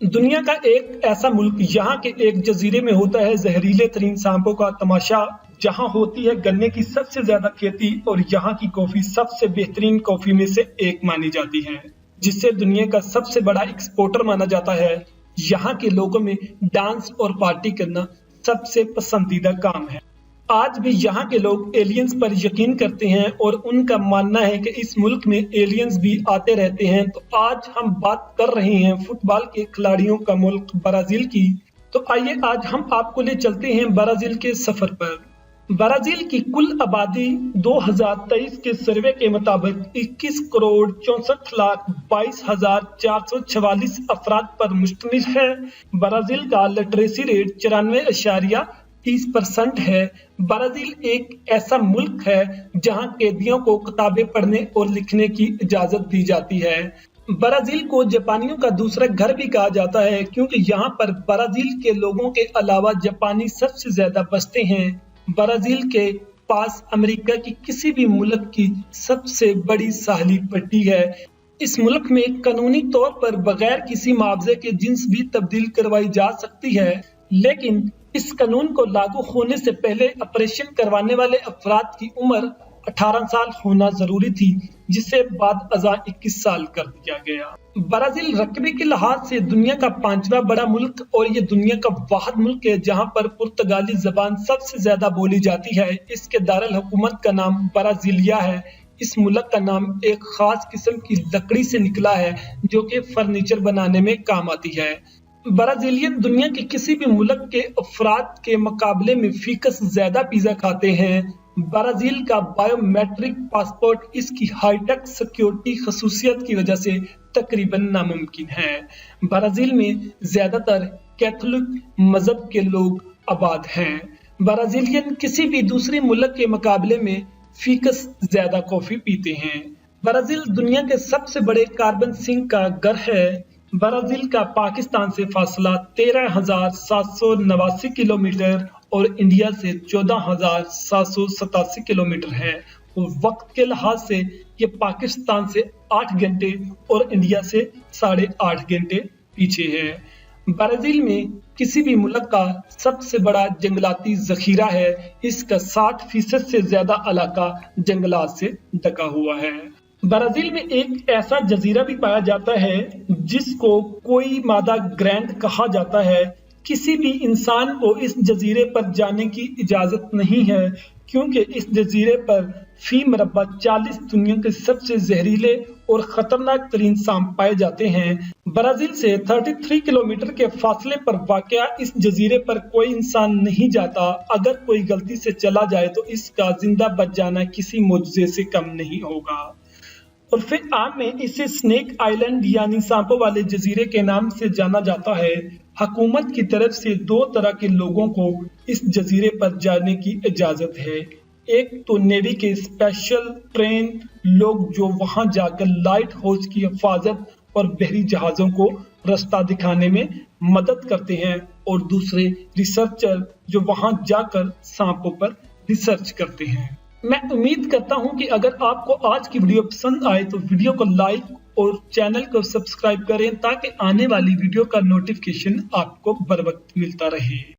दुनिया का एक ऐसा मुल्क यहाँ के एक जजीरे में होता है जहरीले तरीन सांपों का तमाशा, जहाँ होती है गन्ने की सबसे ज्यादा खेती और यहाँ की कॉफी सबसे बेहतरीन कॉफी में से एक मानी जाती है, जिससे दुनिया का सबसे बड़ा एक्सपोर्टर माना जाता है। यहाँ के लोगों में डांस और पार्टी करना सबसे पसंदीदा काम है। आज भी यहाँ के लोग एलियंस पर यकीन करते हैं और उनका मानना है कि इस मुल्क में एलियंस भी आते रहते हैं। तो आज हम बात कर रहे हैं फुटबॉल के खिलाड़ियों का मुल्क ब्राजील की। तो आइए आज हम आपको ले चलते हैं ब्राजील के सफर पर। ब्राजील की कुल आबादी 2023 के सर्वे के मुताबिक 21 करोड़ 64 लाख 22,444 अफराद पर मुश्तमिल है। ब्राजील का लिटरेसी रेट 94.30% है। ब्राजील एक ऐसा मुल्क है जहां कैदियों को किताबें पढ़ने और लिखने की इजाजत दी जाती है। ब्राजील को जापानियों का दूसरा घर भी कहा जाता है, क्योंकि यहाँ पर ब्राजील के लोगों के अलावा जापानी सबसे ज्यादा बसते हैं। ब्राजील के पास अमेरिका की किसी भी मुल्क की सबसे बड़ी साहली पट्टी है। इस मुल्क में कानूनी तौर पर बगैर किसी मुआवजे के जिन्स भी तब्दील करवाई जा सकती है, लेकिन इस कानून को लागू होने से पहले ऑपरेशन करवाने वाले अफराद की उम्र 18 साल होना जरूरी थी, जिसे बाद अज़ा 21 साल कर दिया गया। ब्राजील रकबे के लिहाज से दुनिया का 5वां बड़ा मुल्क और ये दुनिया का वाहिद मुल्क है जहां पर पुर्तगाली जबान सबसे ज्यादा बोली जाती है। इसके दारुल हुकूमत का नाम ब्राजीलिया है। इस मुल्क का नाम एक खास किस्म की लकड़ी से निकला है जो कि फर्नीचर बनाने में काम आती है। ब्राजीलियन दुनिया के किसी भी मुल्क के अफराद के मुकाबले में फीसद ज्यादा पिज्जा खाते हैं। ब्राजील का बायोमेट्रिक पासपोर्ट इसकी हाईटेक सिक्योरिटी खसूसियत की वजह से तकरीबन नामुमकिन है। ब्राजील में ज्यादातर कैथोलिक मजहब के लोग आबाद हैं। ब्राजीलियन किसी भी दूसरे मुल्क के मुकाबले में फीसद ज्यादा कॉफी पीते हैं। ब्राजील दुनिया के सबसे बड़े कार्बन सिंक का घर है। ब्राजील का पाकिस्तान से फासला 13,789 किलोमीटर और इंडिया से 14,787 किलोमीटर है और वक्त के लिहाज से ये पाकिस्तान से 8 घंटे और इंडिया से 8.5 घंटे पीछे है। ब्राजील में किसी भी मुल्क का सबसे बड़ा जंगलाती जखीरा है। इसका 60% से ज्यादा इलाका जंगलात से ढका हुआ है। ब्राजील में एक ऐसा जजीरा भी पाया जाता है जिसको कोई मादा ग्रैंड कहा जाता है। किसी भी इंसान को इस जजीरे पर जाने की इजाजत नहीं है, क्योंकि इस जजीरे पर फी मरबा 40 दुनिया के सबसे जहरीले और खतरनाक तरीन सांप पाए जाते हैं। ब्राजील से 33 किलोमीटर के फासले पर वाक़या इस जजीरे पर कोई इंसान नहीं जाता। अगर कोई गलती से चला जाए तो इसका जिंदा बच जाना किसी मोजज़े से कम नहीं होगा। और फिर आम में इसे स्नेक आइलैंड यानी सांपों वाले जजीरे के नाम से जाना जाता है। हुकूमत की तरफ से 2 तरह के लोगों को इस जजीरे पर जाने की इजाजत है। एक तो नेवी के स्पेशल ट्रेन लोग जो वहां जाकर लाइट हाउस की हिफाजत और बहरी जहाजों को रास्ता दिखाने में मदद करते हैं, और दूसरे रिसर्चर जो वहां जाकर सांपों पर रिसर्च करते हैं। मैं उम्मीद करता हूं कि अगर आपको आज की वीडियो पसंद आए तो वीडियो को लाइक और चैनल को सब्सक्राइब करें, ताकि आने वाली वीडियो का नोटिफिकेशन आपको बर वक्त मिलता रहे।